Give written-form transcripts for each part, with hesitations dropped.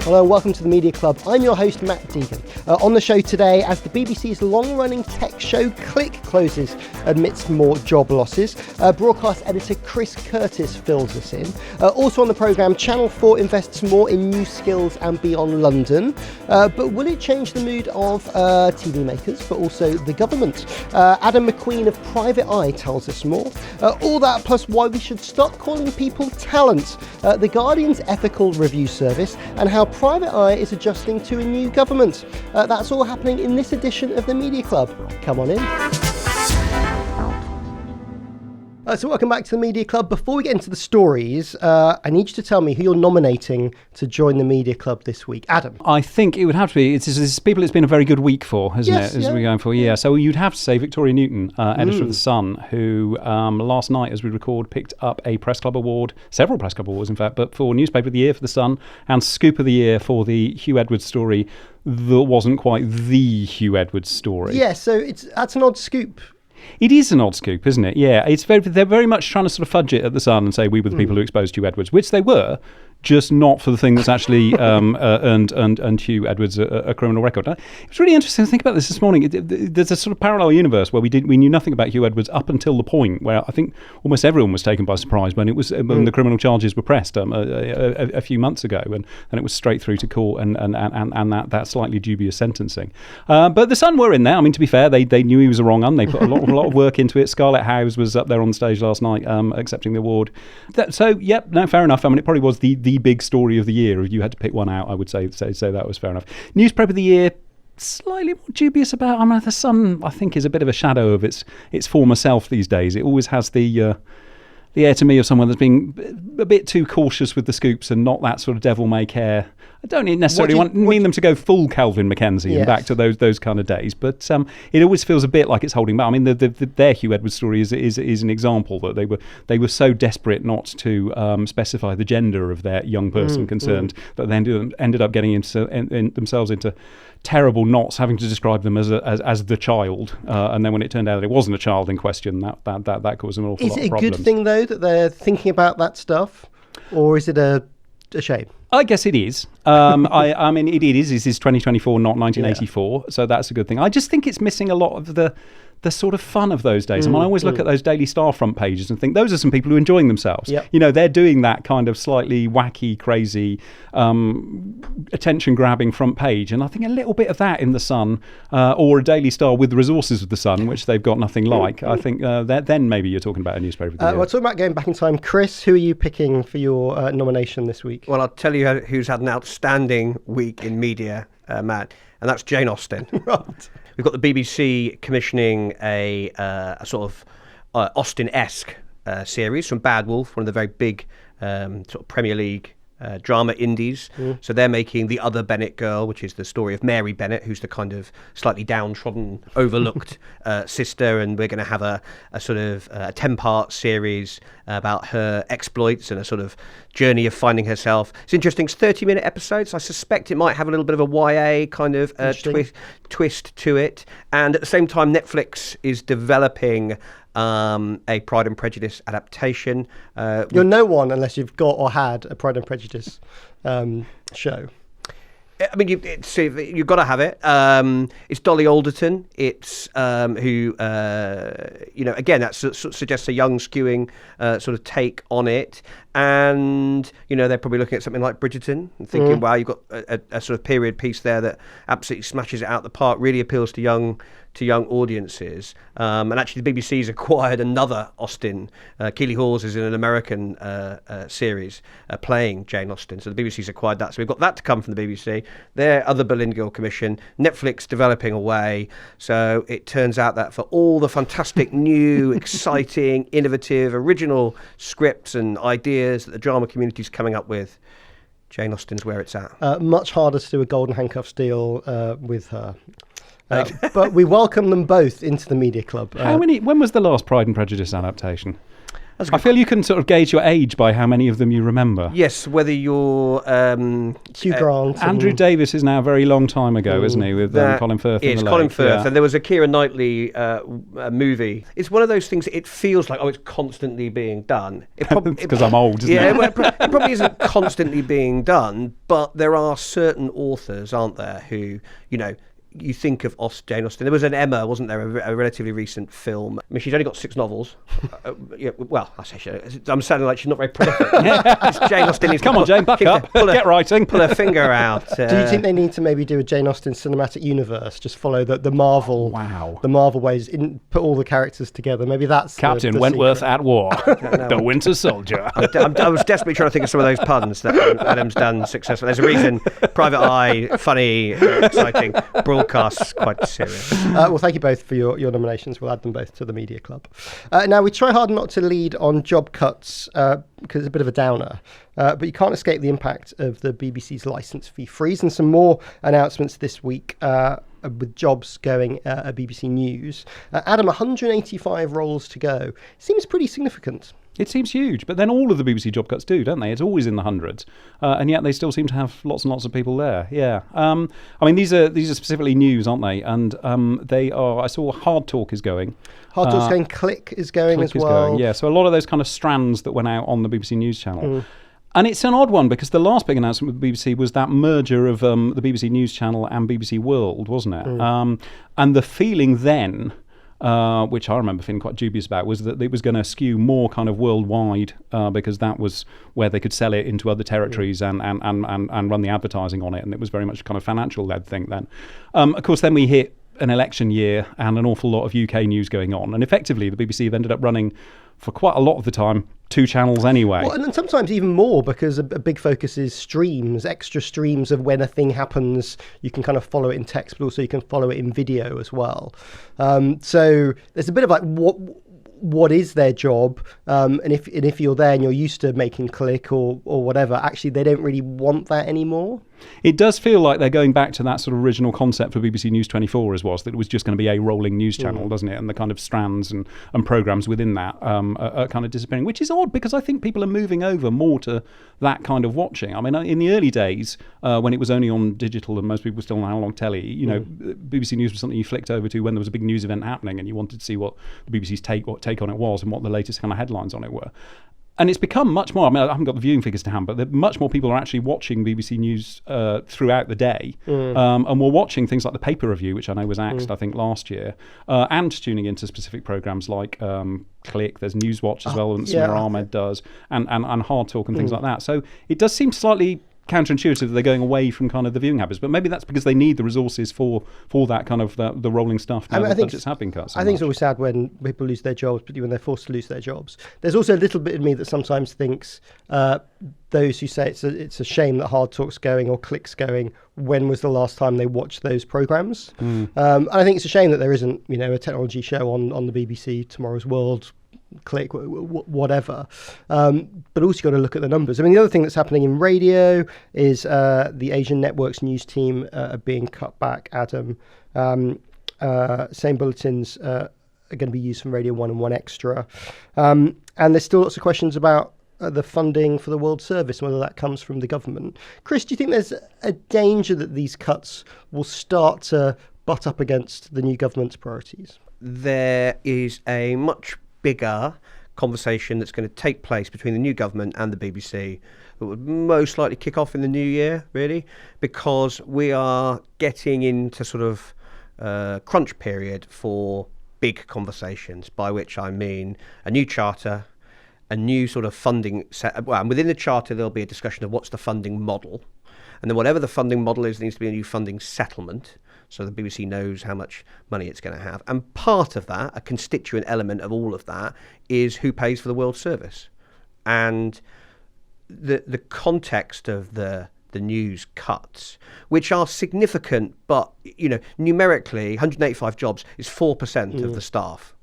Hello and welcome to the Media Club. I'm your host, Matt Deegan. On the show today, as the BBC's long-running tech show Click closes amidst more job losses, broadcast editor Chris Curtis fills us in. Also on the programme, Channel 4 invests more in new skills and beyond London. But will it change the mood of TV makers, but also the government? Adam MacQueen of Private Eye tells us more. All that plus why we should stop calling people talent, The Guardian's ethical review service, and how Private Eye is adjusting to a new government. That's all happening in this edition of the Media Club. Come on in. So welcome back to the Media Club. Before we get into the stories, I need you to tell me who you're nominating to join the Media Club this week. Adam. I think it would have to be, it's people it's been a very good week for, hasn't Yes, it? As yeah. we're going for, yeah. So you'd have to say Victoria Newton, editor of The Sun, who last night, as we record, picked up a Press Club Award, several Press Club Awards, in fact, but for Newspaper of the Year for The Sun and Scoop of the Year for the Hugh Edwards story that wasn't quite the Hugh Edwards story. Yeah, so that's an odd scoop. It is an odd scoop, isn't it? Yeah, they're very much trying to sort of fudge it at The Sun and say we were the people who exposed Hugh Edwards, which they were, just not for the thing that's actually earned Hugh Edwards a criminal record. It was really interesting to think about this morning. There's a sort of parallel universe where we knew nothing about Hugh Edwards up until the point where I think almost everyone was taken by surprise when when the criminal charges were pressed a few months ago, and it was straight through to court and that slightly dubious sentencing. But The Sun were in there. I mean, to be fair, they knew he was a wrong un. They put a lot of work into it. Scarlett Howes was up there on stage last night accepting the award. Fair enough. I mean, it probably was the big story of the year. If you had to pick one out, I would say that was fair enough. Newspaper of the Year, slightly more dubious about. I mean, The Sun, I think, is a bit of a shadow of its former self these days. It always has the air to me of someone that's being a bit too cautious with the scoops and not that sort of devil-may-care. I don't necessarily mean them to go full Calvin Mackenzie and back to those kind of days, but it always feels a bit like it's holding back. I mean, their Hugh Edwards story is an example that they were so desperate not to specify the gender of their young person concerned that they ended up getting themselves into terrible knots, having to describe them as the child, and then when it turned out that it wasn't a child in question, that caused an awful lot of problems. Is it a good thing though that they're thinking about that stuff, or is it a shame? I guess it is. I mean, it is. This is 2024, not 1984, so that's a good thing. I just think it's missing a lot of the sort of fun of those days. I mean, I always look at those Daily Star front pages and think those are some people who are enjoying themselves. Yep. You know, they're doing that kind of slightly wacky, crazy, attention-grabbing front page. And I think a little bit of that in The Sun, or a Daily Star with the resources of The Sun, which they've got nothing like. I think then maybe you're talking about a newspaper of the year. Well, talking about going back in time, Chris, who are you picking for your nomination this week? Well, I'll tell you who's had an outstanding week in media, Matt, and that's Jane Austen. Right. We've got the BBC commissioning a sort of Austen-esque series from Bad Wolf, one of the very big sort of Premier League drama indies. So they're making The Other Bennet Girl, which is the story of Mary Bennet, who's the kind of slightly downtrodden, overlooked sister, and we're going to have a sort of a 10-part series about her exploits and a sort of journey of finding herself. It's interesting. It's 30-minute episodes. I suspect it might have a little bit of a YA kind of twist to it. And at the same time, Netflix is developing a Pride and Prejudice adaptation. You're no one unless you've got or had a Pride and Prejudice show. I mean, you've got to have it. It's Dolly Alderton. It's who, again, that suggests a young skewing sort of take on it. And, they're probably looking at something like Bridgerton and thinking, wow, you've got a sort of period piece there that absolutely smashes it out the park, really appeals to young audiences. And actually the BBC's acquired another Austen. Keeley Hawes is in an American series playing Jane Austen. So the BBC's acquired that. So we've got that to come from the BBC. Their other bilingual commission. Netflix developing away. So it turns out that for all the fantastic new, exciting, innovative, original scripts and ideas that the drama community's coming up with, Jane Austen's where it's at. Much harder to do a golden handcuffs deal with her. But we welcome them both into the Media Club. When was the last Pride and Prejudice adaptation? I feel you can sort of gauge your age by how many of them you remember. Yes, whether you're Hugh Grant. Andrew Davis is now a very long time ago, isn't he, with Colin Firth in the Colin Lake. Firth, and there was a Keira Knightley movie. It's one of those things that it feels like, it's constantly being done. It's because I'm old, isn't it? Well, it probably isn't constantly being done, but there are certain authors, aren't there, who, you think of Jane Austen. There was an Emma, wasn't there, a relatively recent film. I mean, she's only got 6 novels. I'm sounding like she's not very prolific. It's Jane Austen. Come on, Jane, back up. Get writing. Pull her finger out. Do you think they need to maybe do a Jane Austen cinematic universe? Just follow the Marvel. Wow. The Marvel ways. Put all the characters together. Maybe that's Captain the Wentworth secret. at war. The Winter Soldier. I was desperately trying to think of some of those puns that Adam's done successfully. There's a reason. Private Eye, funny, exciting. Broadcast, quite serious. Well, thank you both for your nominations. We'll add them both to the Media Club. Now, we try hard not to lead on job cuts because it's a bit of a downer. But you can't escape the impact of the BBC's licence fee freeze and some more announcements this week with jobs going at BBC News. Adam, 185 roles to go. Seems pretty significant. It seems huge, but then all of the BBC job cuts do, don't they? It's always in the hundreds, and yet they still seem to have lots and lots of people there. Yeah, I mean these are specifically news, aren't they? And they are. I saw Hardtalk is going. Hardtalk's going. Click is going Click as well. Going, yeah, so a lot of those kind of strands that went out on the BBC News channel. And it's an odd one because the last big announcement with the BBC was that merger of the BBC News channel and BBC World, wasn't it? And the feeling then, which I remember feeling quite dubious about, was that it was going to skew more kind of worldwide because that was where they could sell it into other territories and run the advertising on it. And it was very much a kind of financial-led thing then. Of course, then we hit an election year and an awful lot of UK news going on. And effectively, the BBC have ended up running, for quite a lot of the time, 2 channels anyway. Well, and then sometimes even more because a big focus is streams, extra streams of when a thing happens. You can kind of follow it in text, but also you can follow it in video as well. So there's a bit of like, what is their job? And if you're there and you're used to making click or whatever, actually they don't really want that anymore. It does feel like they're going back to that sort of original concept for BBC News 24 as was, that it was just going to be a rolling news channel, doesn't it? And the kind of strands and programmes within that are kind of disappearing, which is odd because I think people are moving over more to that kind of watching. I mean, in the early days, when it was only on digital and most people were still on analog telly, BBC News was something you flicked over to when there was a big news event happening and you wanted to see what the BBC's take on it was and what the latest kind of headlines on it were. And it's become much more, I mean, I haven't got the viewing figures to hand, but much more people are actually watching BBC News throughout the day. And we're watching things like the paper review, which I know was axed, I think, last year, and tuning into specific programmes like Click. There's Newswatch as well, and Samir Ahmed does, and Hardtalk and things like that. So it does seem slightly counterintuitive that they're going away from kind of the viewing habits, but maybe that's because they need the resources for that kind of the rolling stuff now. I think budgets have been cut so I think much. it's always sad when people lose their jobs, particularly when they're forced to lose their jobs. There's also a little bit in me that sometimes thinks those who say it's a shame that Hardtalk's going or Click's going, when was the last time they watched those programmes? And I think it's a shame that there isn't a technology show on the BBC, Tomorrow's World, Click, whatever. But also got to look at the numbers. I mean, the other thing that's happening in radio is the Asian networks news team are being cut back, Adam. Same bulletins are going to be used from Radio 1 and 1 Extra. And there's still lots of questions about the funding for the World Service and whether that comes from the government. Chris, do you think there's a danger that these cuts will start to butt up against the new government's priorities? There is a much bigger conversation that's going to take place between the new government and the BBC that would most likely kick off in the new year, really, because we are getting into sort of crunch period for big conversations, by which I mean a new charter, a new sort of funding set. Well, and within the charter, there'll be a discussion of what's the funding model. And then whatever the funding model is, there needs to be a new funding settlement, so the BBC knows how much money it's going to have. And part of that, a constituent element of all of that, is who pays for the World Service. And the context of the news cuts, which are significant, but numerically, 185 jobs is 4% of the staff.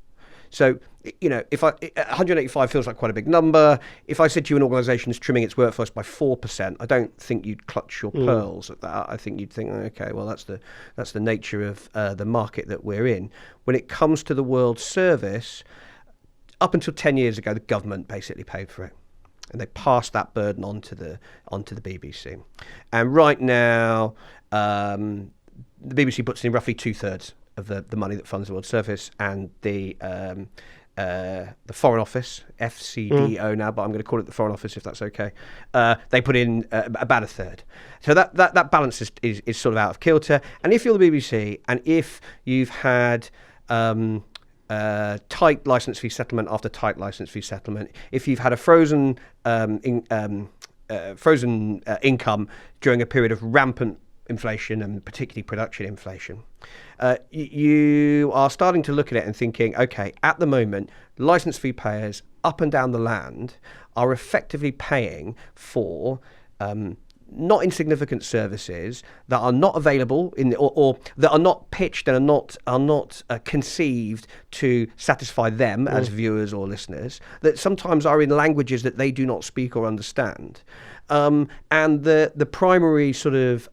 So, if 185 feels like quite a big number. If I said to you an organisation is trimming its workforce by 4%, I don't think you'd clutch your pearls at that. I think you'd think, okay, well, that's the nature of the market that we're in. When it comes to the World Service, up until 10 years ago, the government basically paid for it. And they passed that burden onto the BBC. And right now, the BBC puts in roughly 2/3 of the money that funds the World Service, and the Foreign Office, FCDO now, but I'm going to call it the Foreign Office if that's okay. They put in about 1/3. So that balance is sort of out of kilter. And if you're the BBC, and if you've had tight licence fee settlement after tight licence fee settlement, if you've had a frozen income during a period of rampant inflation and particularly production inflation, you are starting to look at it and thinking, okay, at the moment, licence fee payers up and down the land are effectively paying for not insignificant services that are not available or that are not pitched and are not conceived to satisfy them as viewers or listeners, that sometimes are in languages that they do not speak or understand. And the primary sort of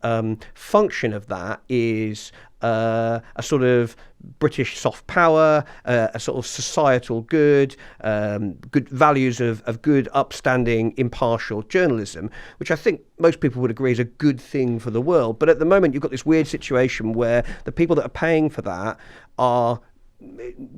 function of that is a sort of British soft power, a sort of societal good, good values of good, upstanding, impartial journalism, which I think most people would agree is a good thing for the world. But at the moment, you've got this weird situation where the people that are paying for that are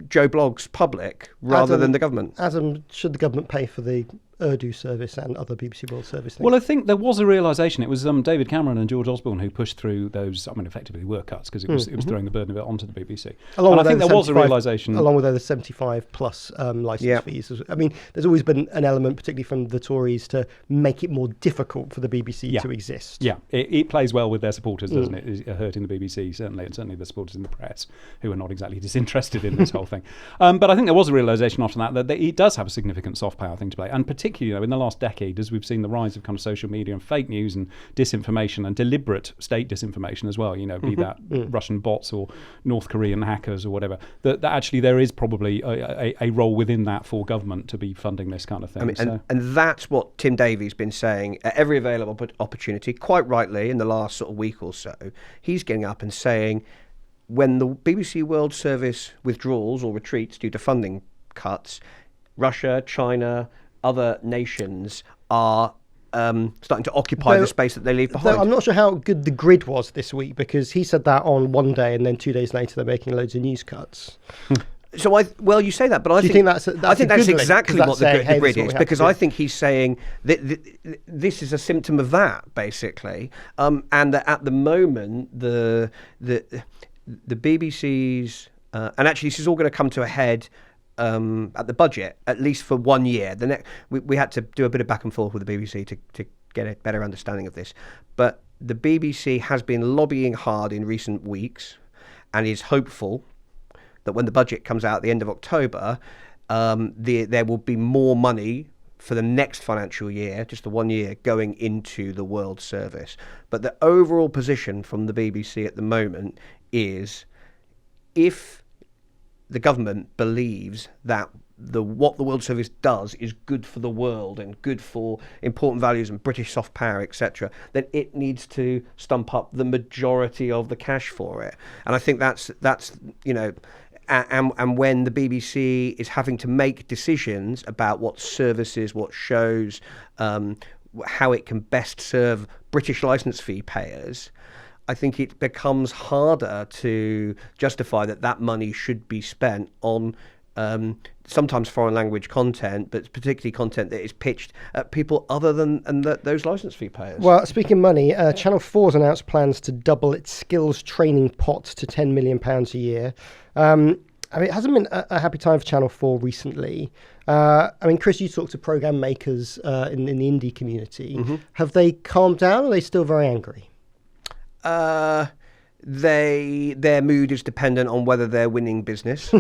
Joe Blogg's public rather than the government. Adam, should the government pay for the Urdu service and other BBC World Service things? Well, I think there was a realisation. It was David Cameron and George Osborne who pushed through those. I mean, effectively were cuts because it was throwing the burden of it onto the BBC. And I think there was a realisation, along with the 75 plus licence fees. I mean, there's always been an element, particularly from the Tories, to make it more difficult for the BBC to exist. Yeah, it plays well with their supporters, doesn't it? It's hurting the BBC certainly, and certainly the supporters in the press, who are not exactly disinterested in this whole thing. But I think there was a realisation after that it does have a significant soft power thing to play, and particularly in the last decade, as we've seen the rise of kind of social media and fake news and disinformation and deliberate state disinformation as well, be that Russian bots or North Korean hackers or whatever, that actually there is probably a role within that for government to be funding this kind of thing. I mean, and that's what Tim Davie's been saying at every available opportunity, quite rightly, in the last sort of week or so. He's getting up and saying, when the BBC World Service withdrawals or retreats due to funding cuts, Russia, China, other nations are starting to occupy the space that they leave behind. I'm not sure how good the grid was this week, because he said that on one day and then 2 days later they're making loads of news cuts. So you say that, but I think that's exactly what the grid is, because I think he's saying that this is a symptom of that, basically, and that at the moment the BBC's and actually this is all going to come to a head at the budget, at least for 1 year. We had to do a bit of back and forth with the BBC to get a better understanding of this. But the BBC has been lobbying hard in recent weeks and is hopeful that when the budget comes out at the end of October, there will be more money for the next financial year, just the 1 year, going into the World Service. But the overall position from the BBC at the moment is, if the government believes that what the World Service does is good for the world and good for important values and British soft power, etc., then it needs to stump up the majority of the cash for it. And I think that's and when the BBC is having to make decisions about what services, what shows, how it can best serve British licence fee payers, I think it becomes harder to justify that money should be spent on sometimes foreign language content, but particularly content that is pitched at people other than those licence fee payers. Well, speaking of money, Channel 4's announced plans to double its skills training pot to £10 million a year. I mean, it hasn't been a happy time for Channel 4 recently. I mean, Chris, you talk to programme makers in the indie community. Mm-hmm. Have they calmed down, or are they still very angry? Their mood is dependent on whether they're winning business,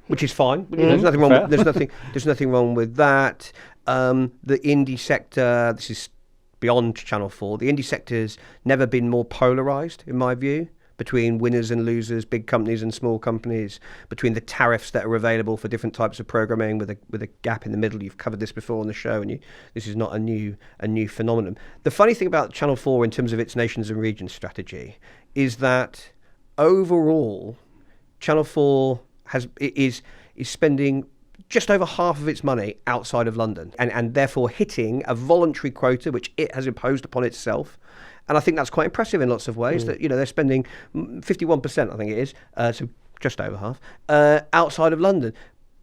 which is fine. There's nothing wrong. There's nothing wrong with that. The indie sector, this is beyond Channel 4. The indie sector's never been more polarised, in my view, between winners and losers, big companies and small companies, between the tariffs that are available for different types of programming with a gap in the middle. You've covered this before on the show, and this is not a new phenomenon. The funny thing about Channel 4 in terms of its nations and regions strategy is that overall, Channel 4 is spending just over half of its money outside of London, and therefore hitting a voluntary quota which it has imposed upon itself. And I think that's quite impressive in lots of ways. That they're spending 51%, I think it is, so just over half, outside of London.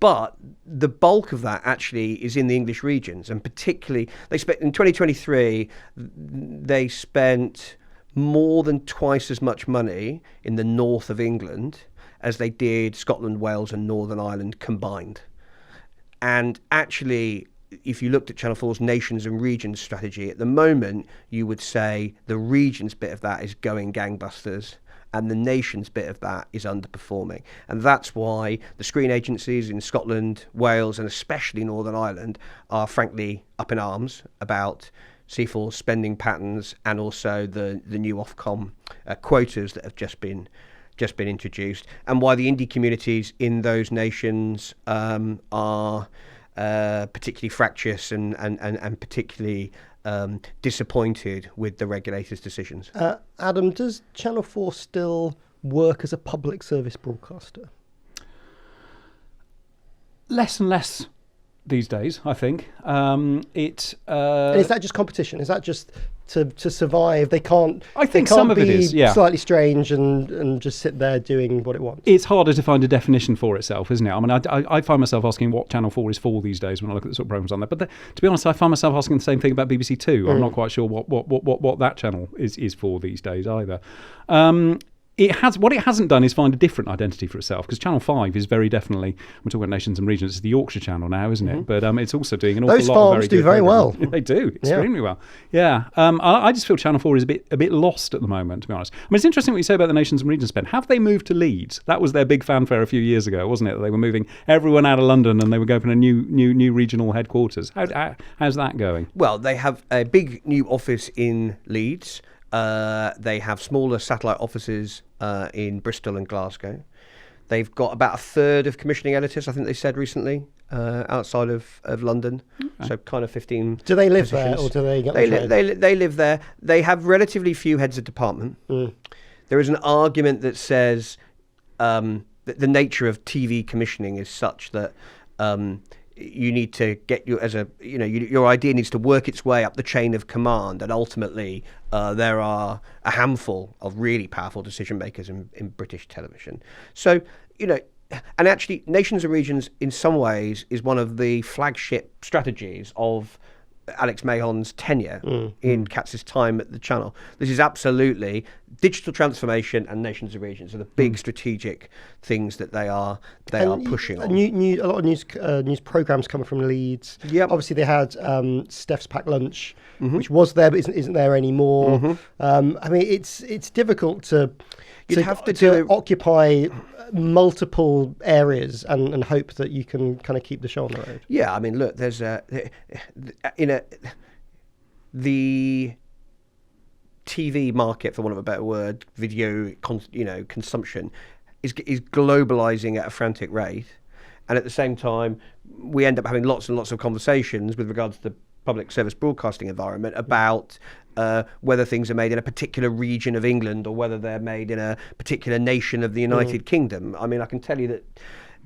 But the bulk of that actually is in the English regions, and particularly they spent in 2023. They spent more than twice as much money in the north of England as they did Scotland, Wales, and Northern Ireland combined. And actually, if you looked at Channel 4's nations and regions strategy at the moment, you would say the regions bit of that is going gangbusters, and the nations bit of that is underperforming. And that's why the screen agencies in Scotland, Wales, and especially Northern Ireland are frankly up in arms about C4's spending patterns, and also the new Ofcom quotas that have just been introduced, and why the indie communities in those nations are particularly fractious and particularly disappointed with the regulators' decisions. Adam, does Channel 4 still work as a public service broadcaster? Less and less these days, I think. And is that just competition? Is that just to survive? They can't. I think some of it is, slightly strange and just sit there doing what it wants. It's harder to find a definition for itself, isn't it? I mean, I find myself asking what Channel 4 is for these days when I look at the sort of programmes on there. But to be honest, I find myself asking the same thing about BBC Two. I'm not quite sure what that channel is for these days either. What it hasn't done is find a different identity for itself, because Channel 5 is very definitely, we're talking about nations and regions, it's the Yorkshire channel now, isn't it? But it's also doing an awful Those lot of very farms do good very programmes. well. They do extremely well. Yeah. I just feel Channel 4 is a bit lost at the moment, to be honest. I mean, it's interesting what you say about the nations and regions spend. Have they moved to Leeds? That was their big fanfare a few years ago, wasn't it? That they were moving everyone out of London and they were going for a new regional headquarters. How's that going? Well, they have a big new office in Leeds. They have smaller satellite offices in Bristol and Glasgow. They've got about a third of commissioning editors, I think they said recently, outside of London. Okay. So kind of 15 Do they live positions. there, or do they get they live there. They have relatively few heads of department. There is an argument that says that the nature of TV commissioning is such that you need to get your idea needs to work its way up the chain of command, and ultimately there are a handful of really powerful decision makers in British television. So, and actually nations and regions in some ways is one of the flagship strategies of Alex Mahon's tenure in Katz's time at the channel. This is absolutely digital transformation, and nations and regions are the big strategic things that they are pushing on. A lot of news programs coming from Leeds. Yep. Obviously, they had Steph's Packed Lunch, which was there but isn't there anymore. I mean, it's difficult to occupy multiple areas and hope that you can kind of keep the show on the road. Yeah, I mean, look, there's the TV market, for want of a better word, video consumption is globalizing at a frantic rate, and at the same time we end up having lots and lots of conversations with regards to the public service broadcasting environment about whether things are made in a particular region of England or whether they're made in a particular nation of the United Kingdom. I mean, I can tell you that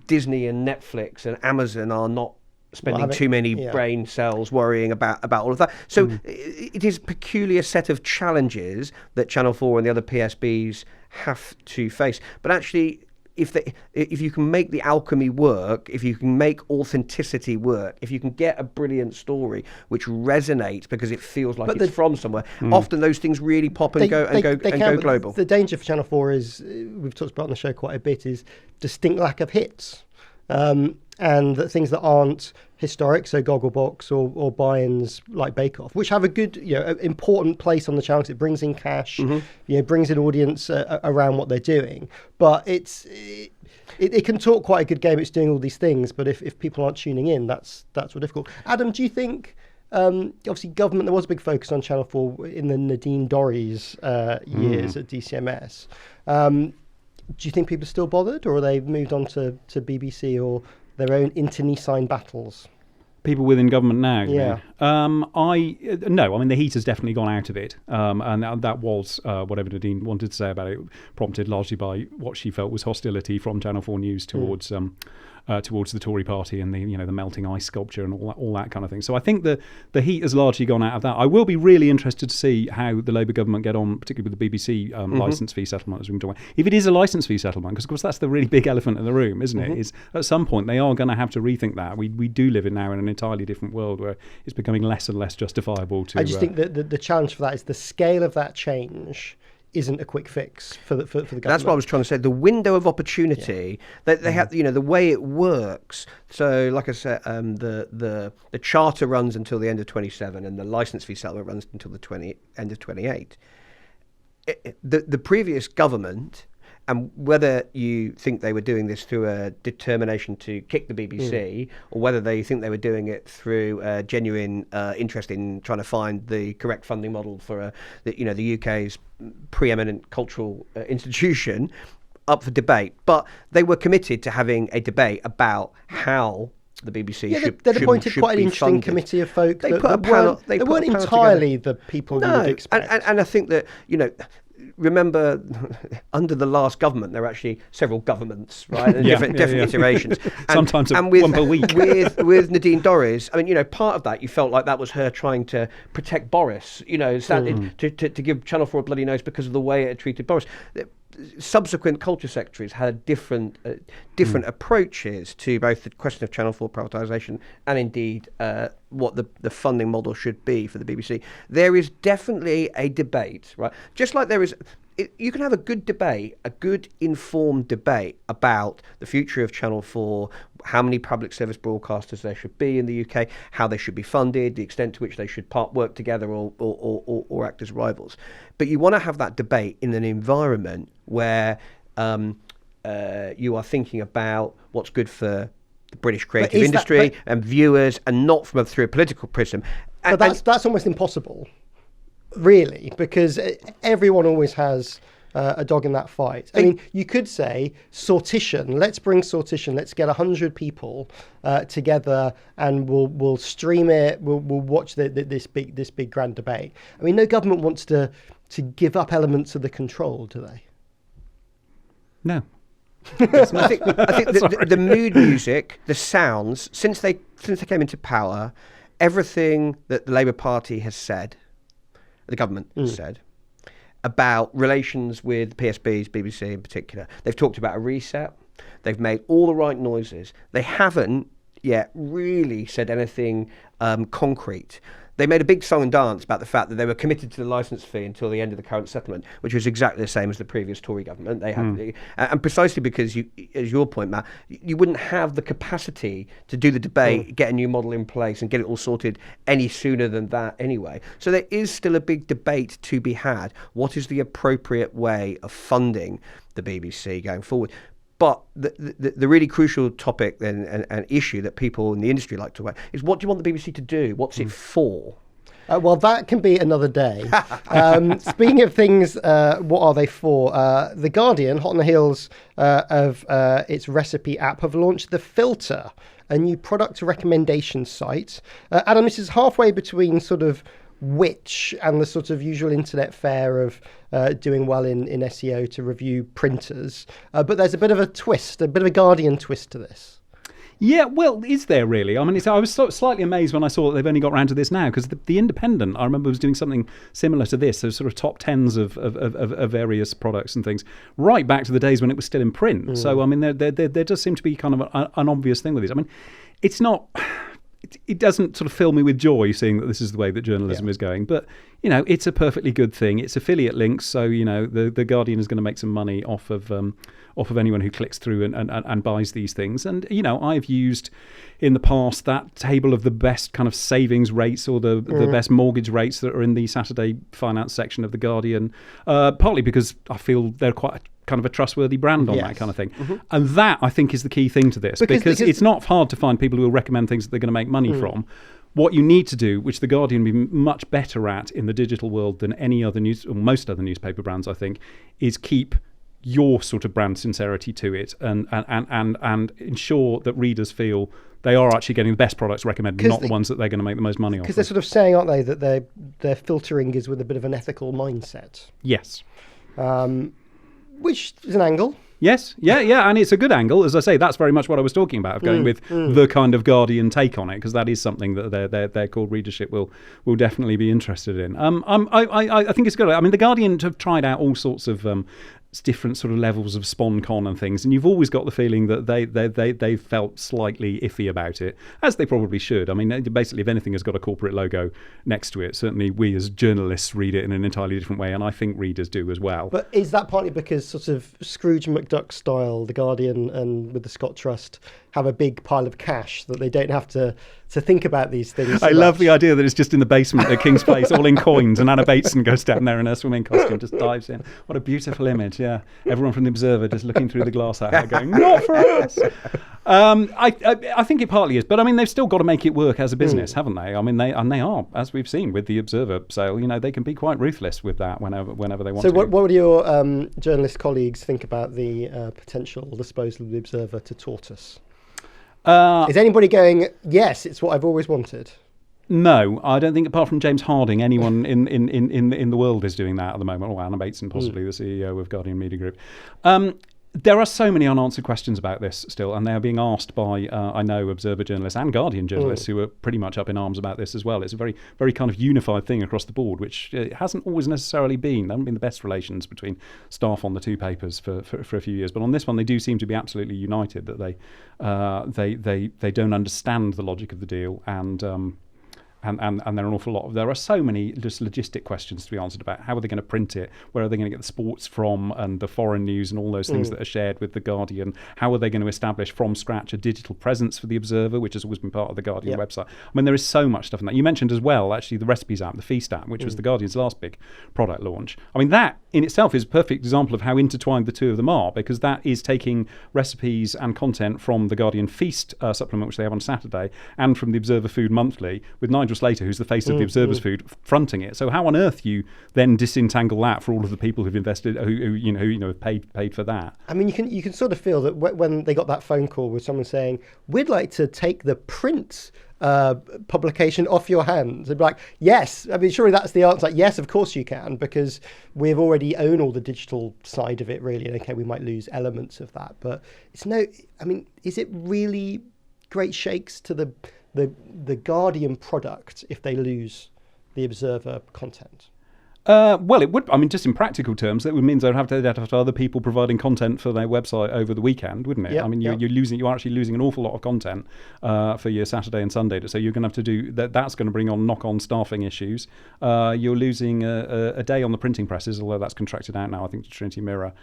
Disney and Netflix and Amazon are not spending too many brain cells worrying about all of that. So it is a peculiar set of challenges that Channel 4 and the other PSBs have to face. But actually, if you can make the alchemy work, if you can make authenticity work, if you can get a brilliant story which resonates because it feels like it's from somewhere, often those things really pop and go global. The danger for Channel 4 is, we've talked about on the show quite a bit, is distinct lack of hits. And that things that aren't historic, so Gogglebox or buy-ins like Bake Off, which have a good, important place on the channel because it brings in cash, brings in audience around what they're doing. But it can talk quite a good game. It's doing all these things, but if people aren't tuning in, that's what's difficult. Adam, do you think? Obviously, government. There was a big focus on Channel 4 in the Nadine Dorries years at DCMS. Do you think people are still bothered, or are they moved on to BBC or their own internecine battles? People within government now? Yeah. No, I mean, the heat has definitely gone out of it. And that was whatever Nadine wanted to say about it, prompted largely by what she felt was hostility from Channel 4 News towards towards the Tory party and the melting ice sculpture and all that kind of thing. So I think the heat has largely gone out of that. I will be really interested to see how the Labour government get on, particularly with the BBC licence fee settlement, as we talk about. If it is a licence fee settlement, because of course that's the really big elephant in the room, isn't it? Is at some point they are going to have to rethink that. We do live now in an entirely different world where it's becoming less and less justifiable to. I just think that the challenge for that is the scale of that change isn't a quick fix for the government. That's what I was trying to say. The window of opportunity that they have, the way it works. So, like I said, the charter runs until the end of 27, and the licence fee settlement runs until the end of 28. The previous government, and whether you think they were doing this through a determination to kick the BBC, or whether they think they were doing it through a genuine interest in trying to find the correct funding model for the UK's preeminent cultural institution, up for debate. But they were committed to having a debate about how the BBC they'd appointed should quite an be interesting funded. committee of folk. They put a panel. They weren't entirely the people you would expect. And I think that remember, under the last government, there were actually several governments, right? And different iterations. Sometimes one per week. with Nadine Dorries, I mean, part of that, you felt like that was her trying to protect Boris, to give Channel 4 a bloody nose because of the way it had treated Boris. Subsequent culture secretaries had different approaches to both the question of Channel 4 privatisation and indeed what the funding model should be for the BBC. There is definitely a debate, right? Just like there is, you can have a good debate, a good informed debate about the future of Channel 4, how many public service broadcasters there should be in the UK, how they should be funded, the extent to which they should work together or act as rivals. But you want to have that debate in an environment where you are thinking about what's good for the British creative industry and viewers, and not through a political prism. But that's almost impossible, really, because everyone always has a dog in that fight. I mean, you could say sortition. Let's bring sortition. Let's get 100 people together, and we'll stream it. We'll watch this big grand debate. I mean, no government wants to give up elements of the control, do they? No. I think the mood music, the sounds, since they came into power, everything that the Labour Party has said, the government has said, about relations with PSBs, BBC in particular. They've talked about a reset. They've made all the right noises. They haven't yet really said anything concrete. They made a big song and dance about the fact that they were committed to the licence fee until the end of the current settlement, which was exactly the same as the previous Tory government. They had, and precisely because, as your point, Matt, you wouldn't have the capacity to do the debate, get a new model in place, and get it all sorted any sooner than that anyway. So there is still a big debate to be had. What is the appropriate way of funding the BBC going forward? But the really crucial topic then and issue that people in the industry like to talk about is, what do you want the BBC to do? What's it for? Well, that can be another day. Speaking of things, what are they for? The Guardian, hot on the heels of its recipe app, have launched The Filter, a new product recommendation site. Adam, this is halfway between sort of Which and the sort of usual internet fare of doing well in SEO to review printers. But there's a bit of a twist, a bit of a Guardian twist to this. Yeah, well, is there really? I mean, I was slightly amazed when I saw that they've only got around to this now, because the Independent, I remember, was doing something similar to this, so sort of top tens of various products and things, right back to the days when it was still in print. So, I mean, there does seem to be kind of an obvious thing with this. I mean, it's not... It doesn't sort of fill me with joy seeing that this is the way that journalism is going, but it's a perfectly good thing. It's affiliate links, so the Guardian is going to make some money off of anyone who clicks through and buys these things. And I've used in the past that table of the best kind of savings rates or the best mortgage rates that are in the Saturday finance section of the Guardian, partly because I feel they're quite kind of a trustworthy brand on that kind of thing. And that, I think, is the key thing to this, because it's not hard to find people who will recommend things that they're going to make money from. What you need to do, which the Guardian would be much better at in the digital world than any other or most other newspaper brands, I think, is keep your sort of brand sincerity to it and ensure that readers feel they are actually getting the best products recommended, not the ones that they're going to make the most money off. Because they're sort of saying, aren't they, that their filtering is with a bit of an ethical mindset. Yes. Which is an angle. Yes, yeah, and it's a good angle. As I say, that's very much what I was talking about, of going with the kind of Guardian take on it, because that is something that their core readership will definitely be interested in. I think it's good. I mean, the Guardian have tried out all sorts of different sort of levels of SponCon and things, and you've always got the feeling that they felt slightly iffy about it, as they probably should. I mean, basically, if anything has got a corporate logo next to it, certainly we as journalists read it in an entirely different way, and I think readers do as well. But is that partly because sort of Scrooge McDuck style, the Guardian and with the Scott Trust have a big pile of cash that they don't have to think about these things? I love the idea that it's just in the basement at King's Place, all in coins, and Anna Bateson goes down there in her swimming costume, just dives in. What a beautiful image, yeah. Everyone from the Observer just looking through the glass at her going, not for us! I think it partly is, but I mean, they've still got to make it work as a business, haven't they? I mean, they are, as we've seen with the Observer sale, they can be quite ruthless with that whenever they want to. So what do your journalist colleagues think about the potential disposal of the Observer to Tortoise? Is anybody going, yes, it's what I've always wanted? No, I don't think, apart from James Harding, anyone in the world is doing that at the moment. Or Anna Bateson, possibly the CEO of Guardian Media Group. There are so many unanswered questions about this still, and they are being asked by, I know, Observer journalists and Guardian journalists who are pretty much up in arms about this as well. It's a very, very kind of unified thing across the board, which hasn't always necessarily been. There haven't been the best relations between staff on the two papers for a few years, but on this one they do seem to be absolutely united that they don't understand the logic of the deal, and there are an awful lot. There are so many just logistic questions to be answered about how are they going to print it, where are they going to get the sports from, and the foreign news and all those things that are shared with the Guardian. How are they going to establish from scratch a digital presence for the Observer, which has always been part of the Guardian website? I mean, there is so much stuff in that. You mentioned as well, actually, the recipes app, the Feast app, which was the Guardian's last big product launch. I mean, that in itself is a perfect example of how intertwined the two of them are, because that is taking recipes and content from the Guardian Feast supplement, which they have on Saturday, and from the Observer Food Monthly, with Nigel Slater, who's the face of the Observer's Food, fronting it. So how on earth you then disentangle that for all of the people who've invested, who have paid for that? I mean, you can sort of feel that when they got that phone call with someone saying, "We'd like to take the print publication off your hands," they'd be like, "Yes." I mean, surely that's the answer. Like, yes, of course you can, because we've already own all the digital side of it, really. And okay, we might lose elements of that, but it's no. I mean, is it really great shakes to the Guardian product if they lose the Observer content? Well, it would. I mean, just in practical terms, that would mean they'd have to have other people providing content for their website over the weekend, wouldn't it? Yep, I mean, you're actually losing an awful lot of content for your Saturday and Sunday. So you're going to have to do that. That's going to bring on knock-on staffing issues. You're losing a day on the printing presses, although that's contracted out now, I think, to Trinity Mirror.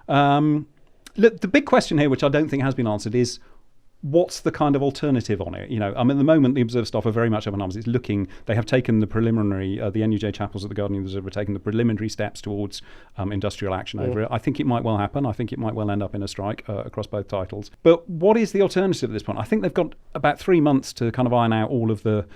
Look, the big question here, which I don't think has been answered, is what's the kind of alternative on it? I mean, at the moment, the Observer staff are very much up in arms. It's looking, they have taken the preliminary, the NUJ chapels at the Guardian and the Observer have taken the preliminary steps towards industrial action over it. I think it might well happen. I think it might well end up in a strike across both titles. But what is the alternative at this point? I think they've got about 3 months to kind of iron out all of the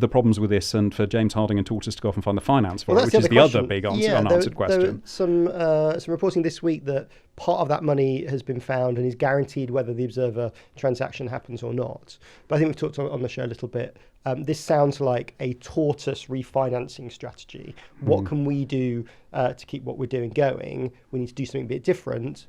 problems with this, and for James Harding and Tortoise to go off and find the finance for it, which is the other big unanswered question. There was some reporting this week that part of that money has been found and is guaranteed whether the Observer transaction happens or not. But I think we've talked on the show a little bit. This sounds like a Tortoise refinancing strategy. What can we do to keep what we're doing going? We need to do something a bit different.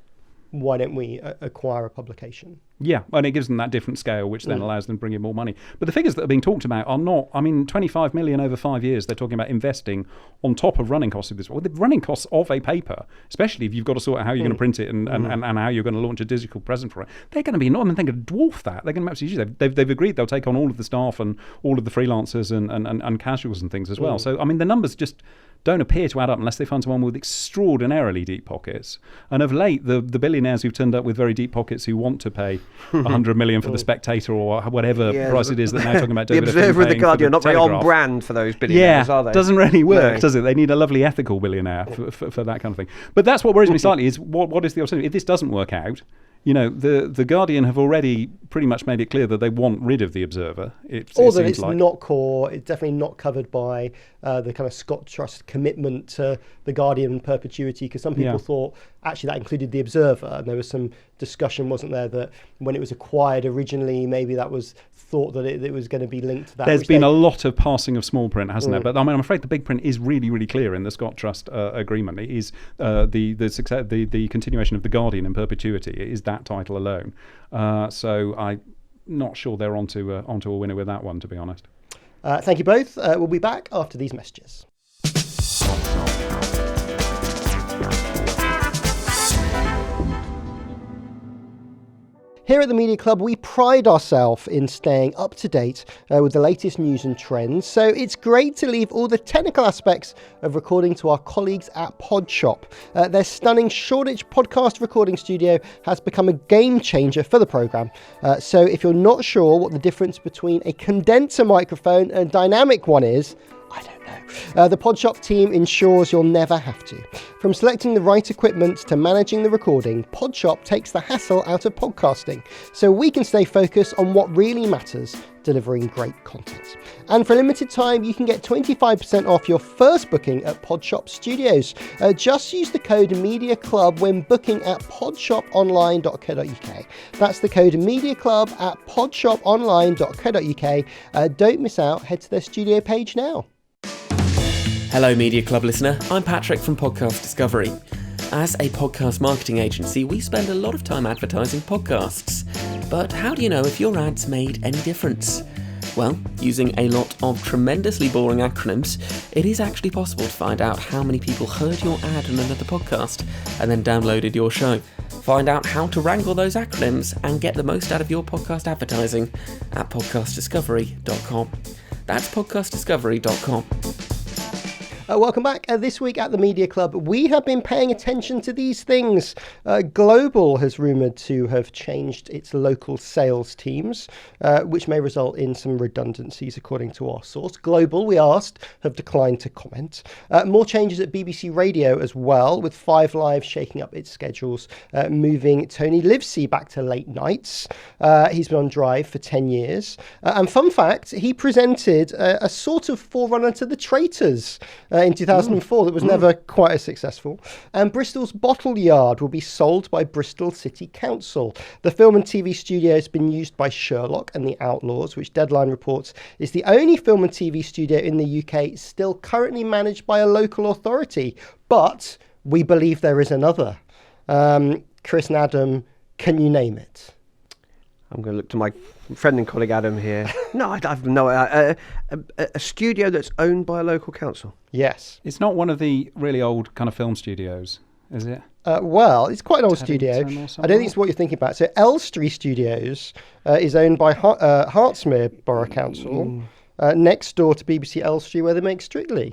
Why don't we acquire a publication? Yeah, and it gives them that different scale, which then allows them to bring in more money. But the figures that are being talked about are not, I mean, 25 million over 5 years, they're talking about investing on top of running costs of this. Well, the running costs of a paper, especially if you've got to sort out how you're going to print it and how you're going to launch a digital present for it, they're going to be enormous. They're going to dwarf that. They're going to absolutely use it. They've agreed they'll take on all of the staff and all of the freelancers and casuals and things as well. So, I mean, the numbers just don't appear to add up unless they find someone with extraordinarily deep pockets. And of late, the billionaires who've turned up with very deep pockets who want to pay 100 million for the Spectator or whatever price it is that now talking about the Observer and the Guardian are not very on brand for those billionaires, are they? Doesn't really work, does it? They need a lovely ethical billionaire for that kind of thing. But that's what worries me slightly, is what is the alternative? If this doesn't work out, the Guardian have already pretty much made it clear that they want rid of the Observer. Or that it's not core. It's definitely not covered by the kind of Scott Trust commitment to the Guardian perpetuity, because some people thought actually that included the Observer, and there was some discussion, wasn't there, that when it was acquired originally, maybe that was thought that it was going to be linked to that. There's been a lot of passing of small print, hasn't there? But I mean, I'm afraid the big print is really, really clear in the Scott Trust agreement. It is the continuation of The Guardian in perpetuity. It is that title alone. So I'm not sure they're onto a winner with that one, to be honest. Thank you both. We'll be back after these messages. Here at the Media Club, we pride ourselves in staying up to date with the latest news and trends, so it's great to leave all the technical aspects of recording to our colleagues at Podshop. Their stunning Shoreditch podcast recording studio has become a game changer for the programme, so if you're not sure what the difference between a condenser microphone and a dynamic one is, I don't know. The Podshop team ensures you'll never have to. From selecting the right equipment to managing the recording, Podshop takes the hassle out of podcasting, so we can stay focused on what really matters, delivering great content. And for a limited time, you can get 25% off your first booking at Podshop Studios. Just use the code MEDIACLUB when booking at podshoponline.co.uk. That's the code MEDIACLUB at podshoponline.co.uk. Don't miss out, head to their studio page now. Hello Media Club listener, I'm Patrick from Podcast Discovery. As a podcast marketing agency, we spend a lot of time advertising podcasts. But how do you know if your ads made any difference? Well, using a lot of tremendously boring acronyms, it is actually possible to find out how many people heard your ad on another podcast and then downloaded your show. Find out how to wrangle those acronyms and get the most out of your podcast advertising at podcastdiscovery.com. That's podcastdiscovery.com. Welcome back. This week at the Media Club, we have been paying attention to these things. Global has rumoured to have changed its local sales teams, which may result in some redundancies, according to our source. Global, we asked, have declined to comment. More changes at BBC Radio as well, with 5 Live shaking up its schedules, moving Tony Livesey back to late nights. He's been on Drive for 10 years. And fun fact, he presented a sort of forerunner to The Traitors in 2004 that was never quite as successful. And Bristol's Bottle Yard will be sold by Bristol City Council. The film and TV studio has been used by Sherlock and The Outlaws, which Deadline reports is the only film and TV studio in the UK still currently managed by a local authority. But we believe there is another. Chris and Adam, can you name it? I'm going to look to my friend and colleague Adam here. No, I've no a studio that's owned by a local council. Yes. It's not one of the really old kind of film studios, is it? Well, it's quite an old studio. I don't think it's what you're thinking about. So Elstree Studios is owned by Hertsmere Borough Council, next door to BBC Elstree, where they make Strictly.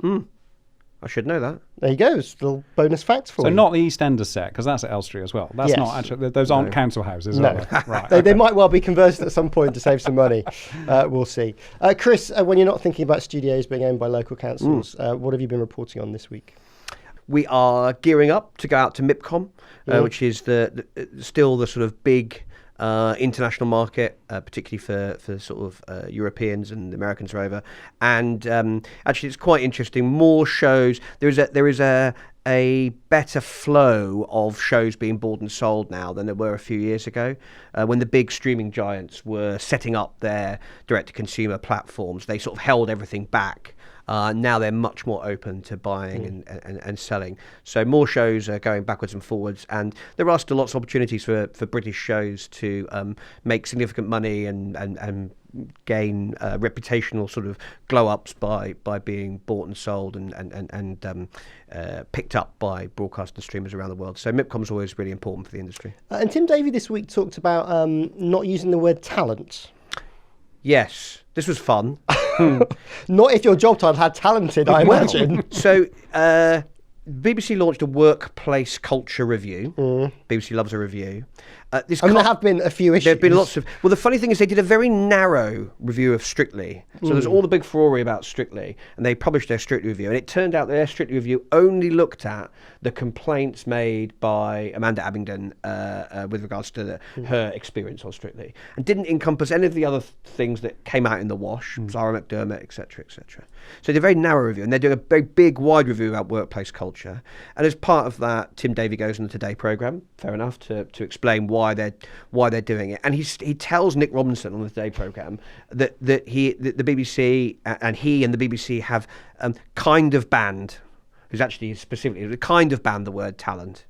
I should know that. There you go. It's a little bonus fact for you. So not the EastEnders set, because that's at Elstree as well. That's not actually, those aren't council houses, are they? Right, they might well be converted at some point to save some money. We'll see. Chris, when you're not thinking about studios being owned by local councils, what have you been reporting on this week? We are gearing up to go out to MIPCOM, which is still the sort of big international market, particularly for sort of Europeans, and the Americans are over. And actually, it's quite interesting. More shows. There is a better flow of shows being bought and sold now than there were a few years ago. When the big streaming giants were setting up their direct-to-consumer platforms, they sort of held everything back. Now they're much more open to buying and selling. So more shows are going backwards and forwards, and there are still lots of opportunities for British shows to make significant money and gain reputational sort of glow-ups by being bought and sold and picked up by broadcast and streamers around the world. So MIPCOM's always really important for the industry. And Tim Davie this week talked about not using the word talent. Yes, this was fun. Not if your job title had talented, I imagine. So BBC launched a workplace culture review. BBC loves a review. There have been a few issues. There have been lots of... Well, the funny thing is they did a very narrow review of Strictly. So there's all the big furore about Strictly, and they published their Strictly review. And it turned out that their Strictly review only looked at the complaints made by Amanda Abingdon with regards to her experience on Strictly, and didn't encompass any of the other things that came out in the wash, Zara McDermott, etc., etc. So they're a very narrow review, and they're doing a very big, wide review about workplace culture. culture. And as part of that, Tim Davie goes on the Today programme, fair enough, to explain why they're doing it. And he tells Nick Robinson on the Today programme that the BBC and he and the BBC have kind of banned, who's actually specifically kind of banned the word talent.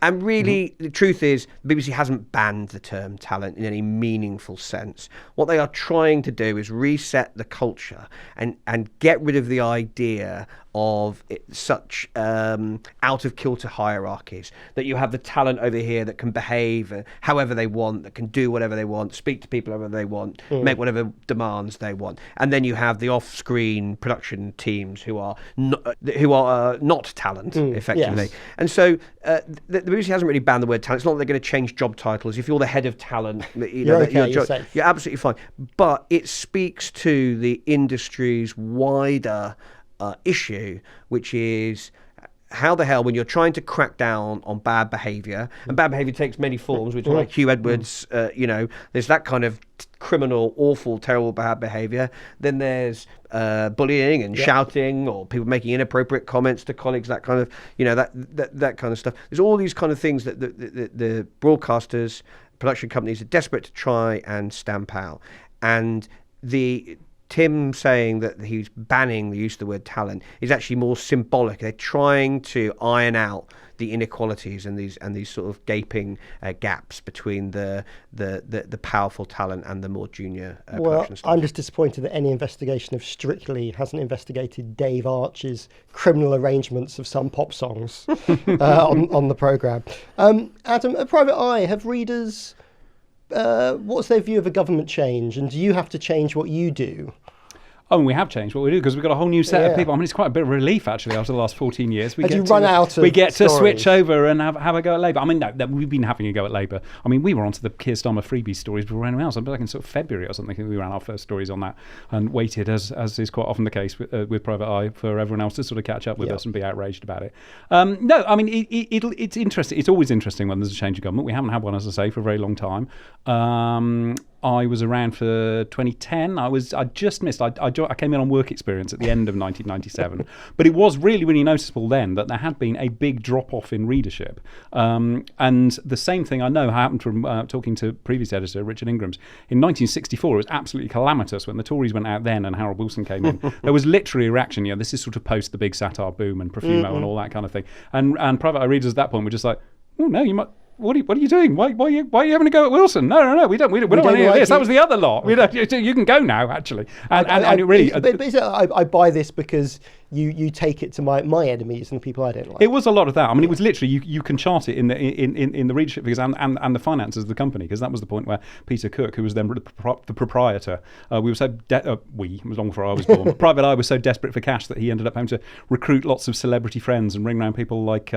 And really, the truth is, the BBC hasn't banned the term talent in any meaningful sense. What they are trying to do is reset the culture and get rid of the idea of such out of kilter hierarchies, that you have the talent over here that can behave however they want, that can do whatever they want, speak to people however they want, make whatever demands they want, and then you have the off-screen production teams who are not talent effectively. Yes. And so the BBC hasn't really banned the word talent. It's not that they're going to change job titles. If you're the head of talent, you're safe. You're absolutely fine. But it speaks to the industry's wider issue, which is how the hell, when you're trying to crack down on bad behaviour, and bad behaviour takes many forms, which like Hugh Edwards, there's that kind of criminal, awful, terrible bad behaviour. Then there's bullying and shouting, or people making inappropriate comments to colleagues, that kind of, that kind of stuff. There's all these kind of things that the broadcasters, production companies are desperate to try and stamp out. And Tim saying that he's banning the use of the word talent is actually more symbolic. They're trying to iron out the inequalities and these sort of gaping gaps between the powerful talent and the more junior production staff. I'm just disappointed that any investigation of Strictly hasn't investigated Dave Arch's criminal arrangements of some pop songs on the programme. Adam, at Private Eye, have readers... what's their view of a government change, and do you have to change what you do? Oh, and we have changed what we do, because we've got a whole new set of people. I mean, it's quite a bit of relief, actually, after the last 14 years. We get to switch over and have a go at Labour. I mean, no, we've been having a go at Labour. I mean, we were onto the Keir Starmer freebie stories before anyone else. Back in sort of February or something, we ran our first stories on that and waited, as is quite often the case with Private Eye, for everyone else to sort of catch up with us and be outraged about it. No, I mean, it's interesting. It's always interesting when there's a change of government. We haven't had one, as I say, for a very long time. I was around for 2010. I just missed. I came in on work experience at the end of 1997. But it was really, really noticeable then that there had been a big drop-off in readership. And the same thing I know happened from talking to previous editor Richard Ingram's. In 1964, it was absolutely calamitous when the Tories went out then and Harold Wilson came in. There was literally a reaction. This is sort of post the big satire boom and Profumo and all that kind of thing. And Private Eye readers at that point were just like, oh, no, you might... What are you doing? Why are you having a go at Wilson? No, we don't want any of this. That was the other lot. You can go now, actually. And it really... I buy this because you take it to my enemies and the people I don't like. It was a lot of that. I mean, it was literally, you can chart it in the readership figures and the finances of the company, because that was the point where Peter Cook, who was then the proprietor, we were so... it was long before I was born. Private Eye was so desperate for cash that he ended up having to recruit lots of celebrity friends and ring around people like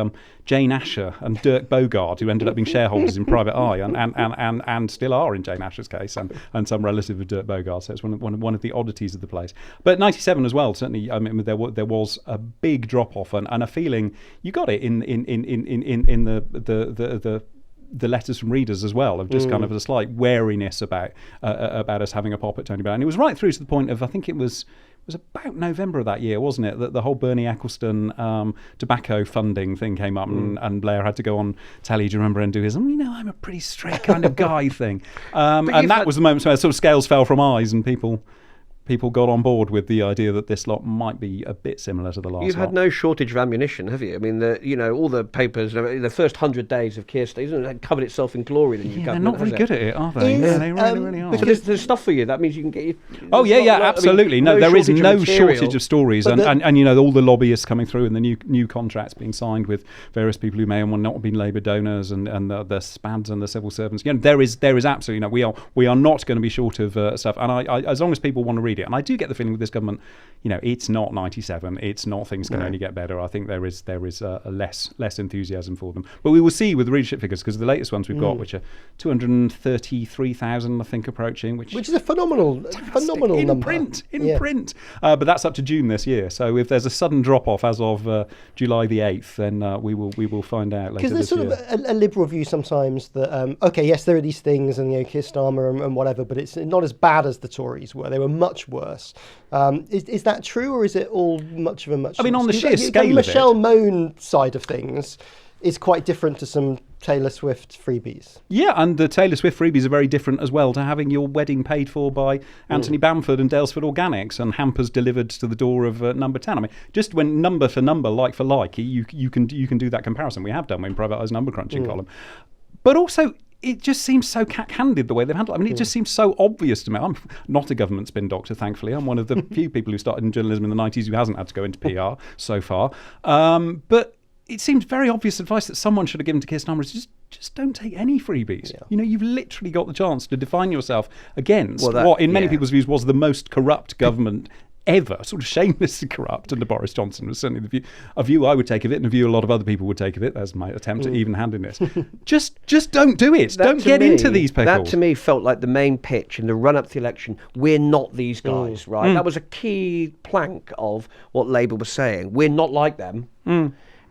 Jane Asher and Dirk Bogarde, who ended up being shareholders in Private Eye and still are in Jane Asher's case, and some relative of Dirk Bogarde. So it's one of the oddities of the place. But 97 as well, certainly. I mean, there was a big drop off and a feeling, you got it in the letters from readers as well, of just kind of a slight wariness about us having a pop at Tony Blair. And it was right through to the point of, I think it was about November of that year, wasn't it, that the whole Bernie Ecclestone tobacco funding thing came up, and Blair had to go on telly, do you remember, and do his, I'm a pretty straight kind of guy thing. And that was the moment where sort of scales fell from eyes and people got on board with the idea that this lot might be a bit similar to the last lot. You've had no shortage of ammunition, have you? I mean, all the papers, the first 100 days of Keir Starmer covered itself in glory. They're not very good at it, are they? They really are. Because there's stuff for you. That means you can get your... absolutely. No, there is no shortage of stories. And all the lobbyists coming through and the new contracts being signed with various people who may or may not have been Labour donors and the SPADs and the civil servants. There is absolutely, we are not going to be short of stuff. And I as long as people want to read it. And I do get the feeling with this government, it's not 97. It's not things can only get better. I think there is a less enthusiasm for them. But we will see with the readership figures, because the latest ones we've got, which are 233,000, I think, approaching, which is a phenomenal in number. Print. But that's up to June this year. So if there's a sudden drop off as of July the 8th, then we will find out later this year. Because there's sort of a liberal view sometimes that yes, there are these things and Keir Starmer and whatever, but it's not as bad as the Tories were. They were much much worse. Is that true, or is it all much of a much? I mean, worse? on the sheer scale of it, Michelle Mone side of things is quite different to some Taylor Swift freebies. Yeah, and the Taylor Swift freebies are very different as well to having your wedding paid for by Anthony Bamford and Dalesford Organics and hampers delivered to the door of number 10. I mean, just when number for number, like for like, you can do that comparison. We have done in Privatised Number Crunching column. But also, it just seems so cack-handed the way they've handled it. I mean, it just seems so obvious to me. I'm not a government spin doctor, thankfully. I'm one of the few people who started in journalism in the 90s who hasn't had to go into PR so far. But it seems very obvious advice that someone should have given to Keir Starmer is just don't take any freebies. Yeah. You know, you've literally got the chance to define yourself against what, in many people's views, was the most corrupt government ever, sort of shamelessly corrupt under Boris Johnson was certainly a view I would take of it, and a view a lot of other people would take of it. That's my attempt at even-handedness. just don't do it. Don't get into these pickles. That to me felt like the main pitch in the run-up to the election. We're not these guys, right? That was a key plank of what Labour was saying. We're not like them.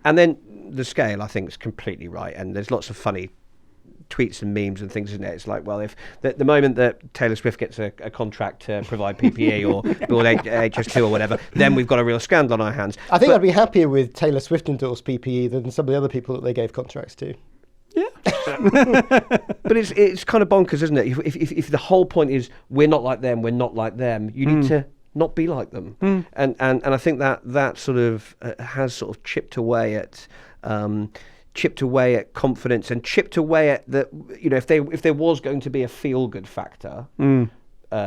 And then the scale, I think, is completely right. And there's lots of funny tweets and memes and things in there. It's like, well, if the moment that Taylor Swift gets a contract to provide PPE or build HS2 or whatever, then we've got a real scandal on our hands. I think I'd be happier with Taylor Swift endorsed PPE than some of the other people that they gave contracts to. Yeah. But it's kind of bonkers, isn't it? If the whole point is we're not like them, you need to not be like them. And I think that sort of has sort of chipped away at confidence and chipped away at the, you know, if there was going to be a feel-good factor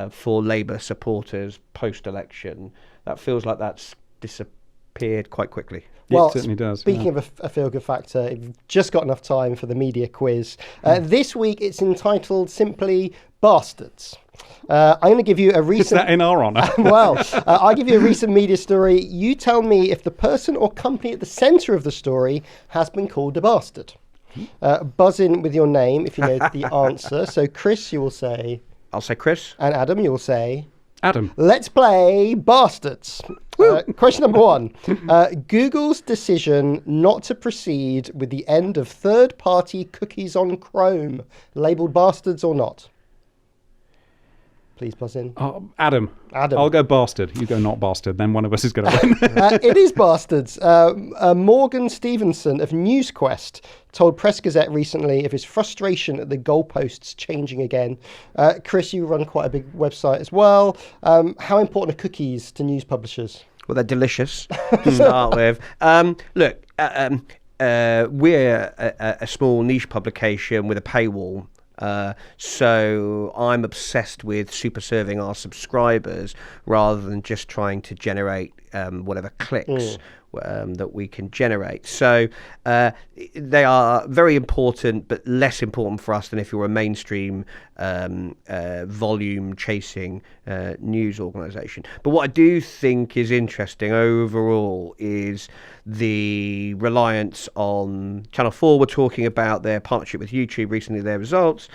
for Labour supporters post-election, that feels like that's disappeared quite quickly. Well, it certainly does. Speaking of a feel-good factor, if you've just got enough time for the media quiz. This week it's entitled simply Bastards. I'm going to give you a recent... Is that in our honour? Well, I'll give you a recent media story. You tell me if the person or company at the centre of the story has been called a bastard. Buzz in with your name if you know the answer. So, Chris, you will say... I'll say Chris. And Adam, you will say... Adam. Let's play Bastards. Question number 1. Google's decision not to proceed with the end of third-party cookies on Chrome. Labelled Bastards or not? Please buzz in. Adam. I'll go bastard. You go not bastard. Then one of us is going to win. It is Bastards. Morgan Stevenson of NewsQuest told Press Gazette recently of his frustration at the goalposts changing again. Chris, you run quite a big website as well. How important are cookies to news publishers? Well, they're delicious to start with. Look, we're a small niche publication with a paywall. So I'm obsessed with super serving our subscribers rather than just trying to generate whatever clicks that we can generate. So they are very important, but less important for us than if you're a mainstream volume chasing news organisation. But what I do think is interesting overall is the reliance on Channel 4 were talking about their partnership with YouTube recently, their results,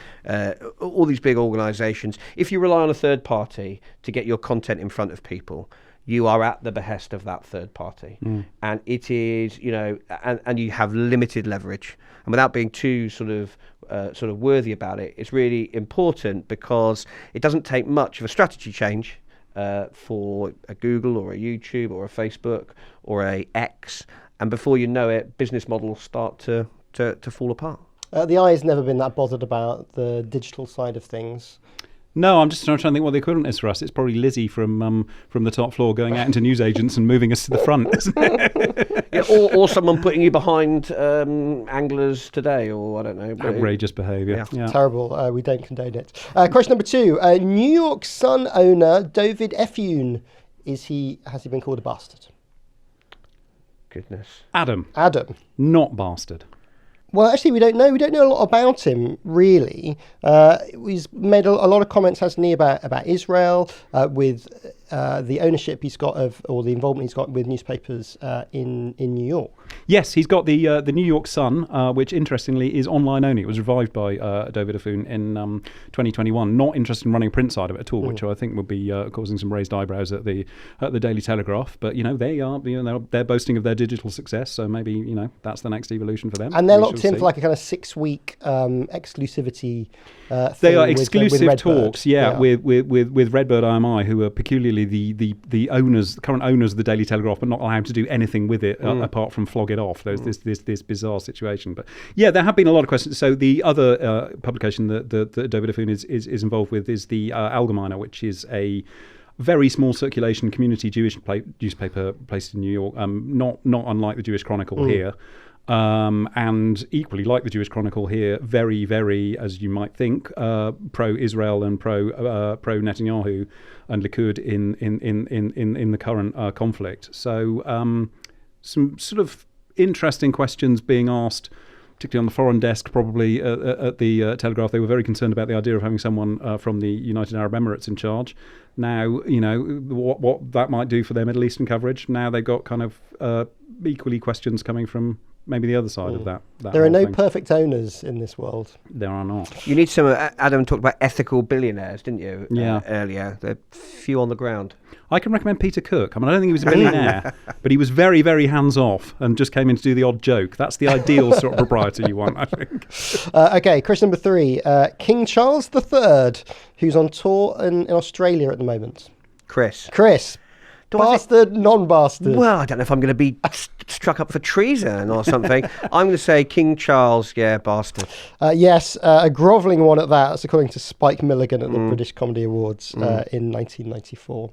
all these big organisations. If you rely on a third party to get your content in front of people, you are at the behest of that third party. And it is, you know, and you have limited leverage. And without being too sort of worthy about it, it's really important because it doesn't take much of a strategy change for a Google or a YouTube or a Facebook or a X, and before you know it, business models start to fall apart. The eye has never been that bothered about the digital side of things. No, I'm just trying to think what the equivalent is for us. It's probably Lizzie from the top floor going out into newsagents and moving us to the front, isn't it? Yeah, or someone putting you behind Anglers Today, or I don't know. Outrageous behaviour. Yeah. Terrible. We don't condone it. Question number 2. New York Sun owner David Effune, has he been called a bastard? Goodness. Adam. Not bastard. Well, actually, we don't know. We don't know a lot about him, really. He's made a lot of comments, hasn't he, about Israel, with the ownership he's got or the involvement he's got with newspapers in New York. Yes, he's got the New York Sun, which interestingly is online only. It was revived by Davie in 2021. Not interested in running a print side of it at all, which I think would be causing some raised eyebrows at the Daily Telegraph. But they're boasting of their digital success, so maybe that's the next evolution for them. And they're locked in for like a kind of 6-week exclusivity. They are with exclusive talks, with Redbird IMI, who are peculiarly the owners, the current owners of the Daily Telegraph, but not allowed to do anything with it apart from flog it off. There's this bizarre situation. But yeah, there have been a lot of questions. So the other publication that Davie is involved with is the Allgemeiner, which is a very small circulation community Jewish newspaper placed in New York, not unlike the Jewish Chronicle here. And equally, like the Jewish Chronicle here, very, very, as you might think, pro-Israel and pro-Netanyahu and Likud in the current conflict. So some sort of interesting questions being asked, particularly on the foreign desk, probably at the Telegraph. They were very concerned about the idea of having someone from the United Arab Emirates in charge. Now, what that might do for their Middle Eastern coverage. Now they've got kind of equally questions coming from maybe the other side of that there are no thing. perfect owners in this world. There are not. You need some. Adam talked about ethical billionaires, didn't you? Yeah. Earlier, there are few on the ground. I can recommend Peter Cook. I mean, I don't think he was a billionaire, but he was very, very hands-off and just came in to do the odd joke. That's the ideal sort of proprietor you want, I think. Okay, question number 3. King Charles III, who's on tour in Australia at the moment. Chris. Bastard, non-bastard. Well, I don't know if I'm going to be struck up for treason or something. I'm going to say King Charles, bastard. Yes, a grovelling one at that. That's according to Spike Milligan at the British Comedy Awards in 1994.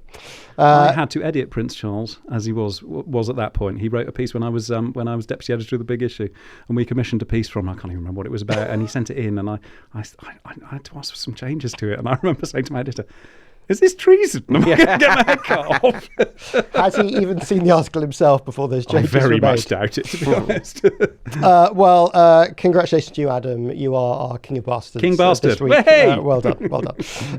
I had to edit Prince Charles, as he was at that point. He wrote a piece when I was deputy editor of The Big Issue, and we commissioned a piece from, I can't even remember what it was about, and he sent it in, and I had to ask for some changes to it, and I remember saying to my editor, is this treason? I'm going to get my head cut off. Has he even seen the article himself before those changes were made? I very much doubt it, to be honest. Congratulations to you, Adam. You are our King of Bastards. King Bastard. This week. Hey! Well done.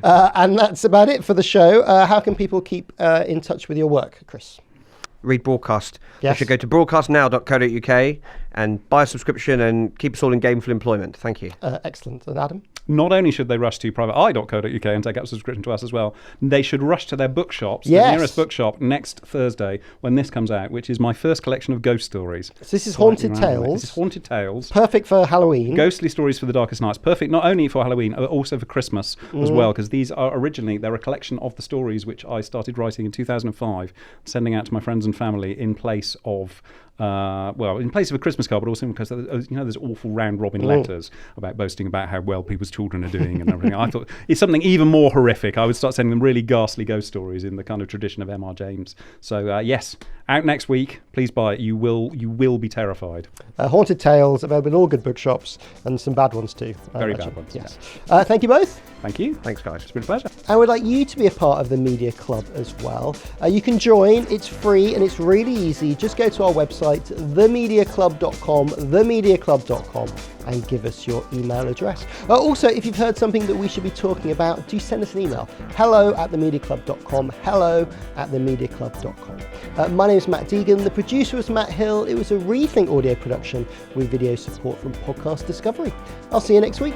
And that's about it for the show. How can people keep in touch with your work, Chris? Read Broadcast. Yes. You should go to broadcastnow.co.uk and buy a subscription and keep us all in gainful employment. Thank you. Excellent. And Adam? Not only should they rush to privateeye.co.uk and take up a subscription to us as well, they should rush to their bookshops, Yes. the nearest bookshop, next Thursday when this comes out, which is my first collection of ghost stories. So this is Haunted Slightly randomly. Tales. This is Haunted Tales. Perfect for Halloween. Ghostly stories for the darkest nights. Perfect not only for Halloween, but also for Christmas as well, because these are they're a collection of the stories which I started writing in 2005, sending out to my friends and family in place of in place of a Christmas card, but also because there's awful round robin letters about boasting about how well people's children are doing and everything. I thought it's something even more horrific. I would start sending them really ghastly ghost stories in the kind of tradition of M.R. James. So yes, out next week. Please buy it. You will be terrified. Haunted Tales available in all good bookshops and some bad ones too. Very bad ones. Yes. Thank you both. Thank you. Thanks, guys. It's been a pleasure. And we'd like you to be a part of the Media Club as well. You can join. It's free and it's really easy. Just go to our website, themediaclub.com, and give us your email address. Also, if you've heard something that we should be talking about, do send us an email. hello@themediaclub.com, hello@themediaclub.com. My name is Matt Deegan. The producer was Matt Hill. It was a Rethink audio production with video support from Podcast Discovery. I'll see you next week.